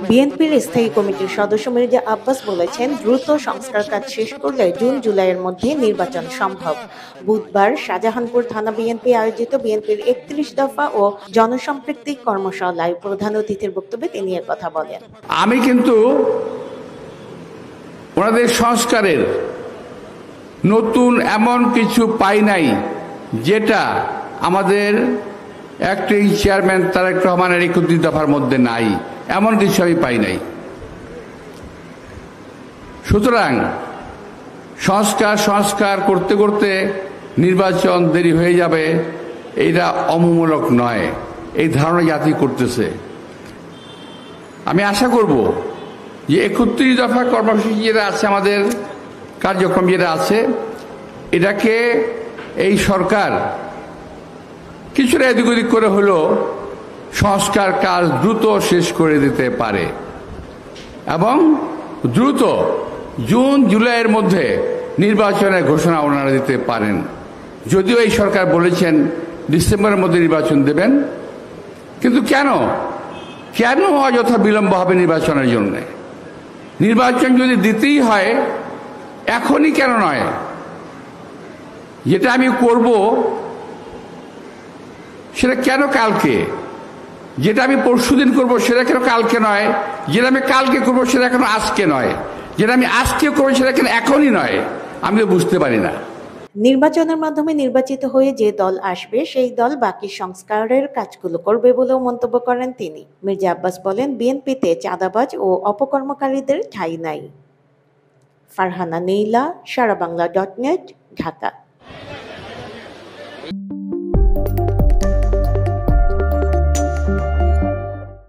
বিএনপির স্থায়ী কমিটির সদস্য মির্জা আব্বাস বলেছেন, দ্রুত সংস্কার কাজ শেষ করলে জুন-জুলাইয়ের মধ্যে নির্বাচন সম্ভব। বুধবার শাহজাহানপুর থানা বিএনপি আয়োজিত বিএনপির ৩১ দফা ও জনসম্পৃক্তি কর্মশালায় প্রধান অতিথির বক্তব্যে তিনি এ কথা বলেন। আমি কিন্তু ওনাদের সংস্কারের নতুন এমন কিছু পাই নাই যেটা আমাদের অ্যাক্টিং চেয়ারম্যান তারেক রহমানের ৩১ দফার মধ্যে নাই, এমন কিছু আমি পাই নাই। সুতরাং সংস্কার করতে করতে নির্বাচন দেরি হয়ে যাবে, এটা অমূলক নয়, এই ধারণা জাতি করতেছে। আমি আশা করব যে ৩১ দফা কর্মসূচি যেটা আছে, আমাদের কার্যক্রম যেটা আছে, এটাকে এই সরকার কিছুটা এদিক ওদিক করে হলেও সংস্কার কাজ দ্রুত শেষ করে দিতে পারে এবং দ্রুত জুন-জুলাইয়ের মধ্যে নির্বাচনের ঘোষণা ওনারা দিতে পারেন। যদিও এই সরকার বলেছেন ডিসেম্বরের মধ্যে নির্বাচন দেবেন, কিন্তু কেন অযথা বিলম্ব হবে নির্বাচনের জন্য? নির্বাচন যদি দিতেই হয় এখনই কেন নয়? যেটা আমি করব সেটা কেন কালকে? যেটা আমি পরশুদিন করব সেটা কেন কালকে নয়? যেটা আমি কালকে করব সেটা কেন আজকে নয়? যেটা আমি আজকে করবো সেটা কেন এখনই নয়? আমি তো বুঝতে পারি না। নির্বাচনের মাধ্যমে নির্বাচিত হয়ে যে দল আসবে সেই দল বাকি সংস্কারের কাজগুলো করবে বলেও মন্তব্য করেন তিনি। মির্জা আব্বাস বলেন, বিএনপিতে চাঁদাবাজ ও অপকর্মকারীদের ঠাঁই নাই। ফারহানা নীলা, সারাবাংলা.net, ঢাকা।